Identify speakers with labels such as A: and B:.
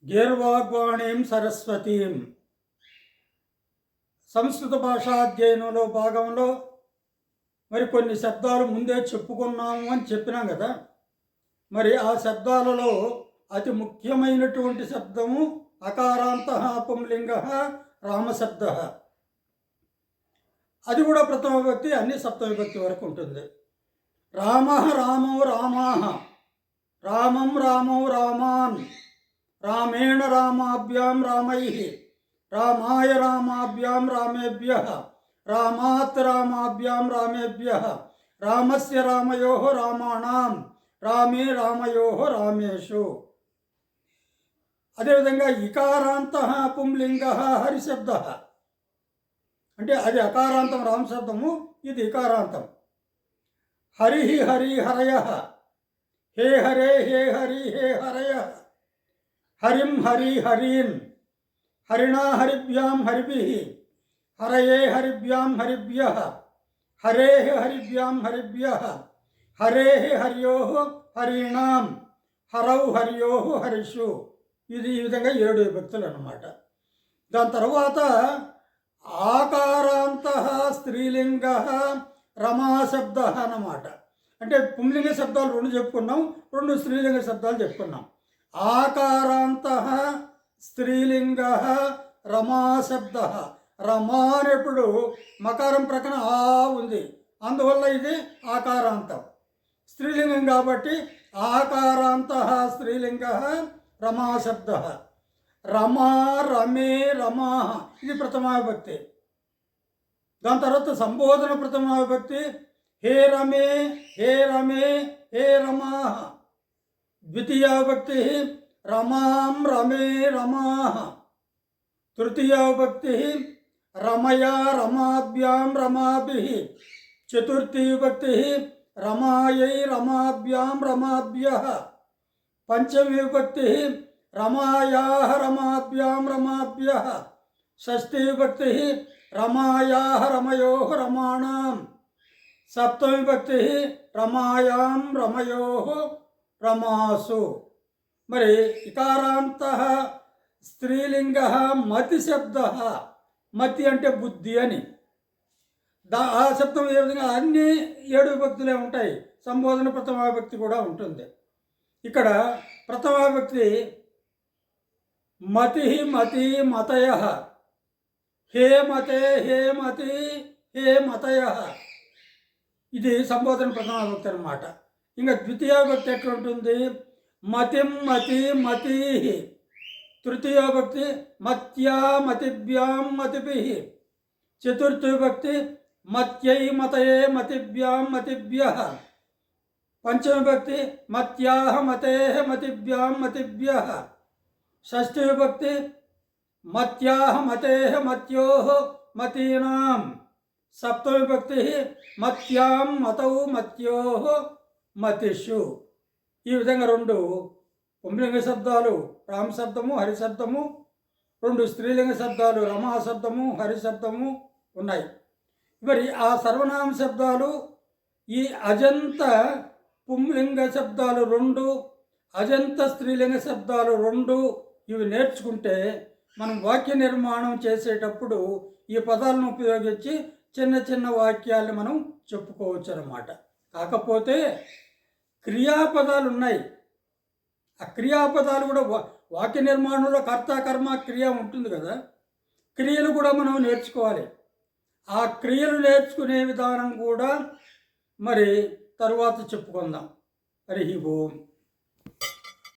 A: గీర్వాగ్వాణీం సరస్వతీం. సంస్కృత భాషాధ్యయనంలో భాగంలో మరి కొన్ని శబ్దాలు ముందే చెప్పుకున్నాము అని చెప్పినాం కదా. మరి ఆ శబ్దాలలో అతి ముఖ్యమైనటువంటి శబ్దము అకారాంత పుంలింగ రామశబ్ద. అది కూడా ప్రథమ విభక్తి, అన్ని సప్తమ విభక్తి వరకు ఉంటుంది. రామ రామో రామాహ, రామం రామో రామాన్, రామేణ రామాభ్యాం రామైః, రామాయ రామాభ్యాం రామేభ్యః, రామాత్ రామాభ్యాం రామేభ్యః, రామస్య రామయోః రామాణాం, రామే రామయోః రామేషు. అదేవిధంగా ఇకారాంత పుంలింగ హరిశబ్ద. అంటే అది అకారాంతం రామశబ్దము, ఇది ఇకారాంతం. హరి హరి హరయ, హే హరే హే హరి హే హరయ, హరిం హరి హరీన్, హరిణా హరిభ్యాం హరిభిః, హరయే హరిభ్యాం హరిభ్యః, హరే హరిభ్యాం హరిభ్యః, హరే హర్యోః హరీణాం, హరౌ హర్యోః హరిషు. ఇది ఈ విధంగా 7 విభక్తులు అన్నమాట. దాని తర్వాత ఆకారాంత స్త్రీలింగ రమాశబ్ద అన్నమాట. అంటే పుంలింగ శబ్దాలు 2 చెప్పుకున్నాం, 2 స్త్రీలింగ శబ్దాలు చెప్పుకున్నాం. ఆకారాంత స్త్రీలింగ రమాశబ్ద. రమా అనేప్పుడు మకారం ప్రక్కన ఆ ఉంది, అందువల్ల ఇది ఆకారాంతం. స్త్రీలింగం కాబట్టి ఆకారాంత స్త్రీలింగ రమాశబ్ద. రమా రమే రమా, ఇది ప్రథమా విభక్తి. దాని తర్వాత సంబోధన ప్రథమా విభక్తి. హే రమే హే రమే హే రమా. ద్వితీయ విభక్తి రమాం రమే రమా. తృతీయ విభక్తి రమయా రమాభ్యాం రమాభిః. చతుర్థీ విభక్తి రమాయై రమాభ్యాం రమాభ్యః. పంచమీ విభక్తి రమాయాః రమాభ్యాం రమాభ్యః. షష్ఠీ విభక్తి రమాయాః రమయోః రమాణాం. సప్తమీ విభక్తి రమాయాం రమయోః రమాసు. మరి ఇకారాంత స్త్రీలింగ మతి శబ్ద. మతి అంటే బుద్ధి అని. ఆ శబ్దం ఏ విధంగా అన్ని 7 విభక్తులే ఉంటాయి. సంబోధన ప్రథమ విభక్తి కూడా ఉంటుంది. ఇక్కడ ప్రథమ విభక్తి మతి మతి మతయ, హే మతే హే మతి హే మతయ. ఇది సంబోధన ప్రథమ విభక్తి అన్నమాట. ఇంకా ద్వితీయ విభక్తి ఎట్లా ఉంటుంది? మతిం మతి మతీ. తృతీయ విభక్తి మత్యా మతిభ్యాం మతిభిః. చతుర్థ విభక్తి మత్యై మతయే మతిభ్యాం మతిభ్యః. పంచమ విభక్తి మత్యాః మతేః మతిభ్యాం మతిభ్యః. షష్ఠీ విభక్తి మత్యాః మతేః మత్యోః మతీనాం. సప్తమ విభక్తి మత్యాం మతౌ మత్యోః మతిషు. ఈ విధంగా 2 పుంలింగ శబ్దాలు రామశబ్దము హరిశబ్దము, 2 స్త్రీలింగ శబ్దాలు రమాశబ్దము హరిశబ్దము ఉన్నాయి. మరి ఆ సర్వనామ శబ్దాలు, ఈ అజంత పుంలింగ శబ్దాలు 2, అజంత స్త్రీలింగ శబ్దాలు 2, ఇవి నేర్చుకుంటే మనం వాక్య నిర్మాణం చేసేటప్పుడు ఈ పదాలను ఉపయోగించి చిన్న చిన్న వాక్యాలను మనం చెప్పుకోవచ్చు అన్నమాట. కాకపోతే క్రియాపదాలు ఉన్నాయి. ఆ క్రియాపదాలు కూడా వాక్య నిర్మాణంలో కర్త కర్మ క్రియ ఉంటుంది కదా, క్రియలు కూడా మనం నేర్చుకోవాలి. ఆ క్రియలు నేర్చుకునే విధానం కూడా మరి తరువాత చెప్పుకుందాం. హరి ఓం.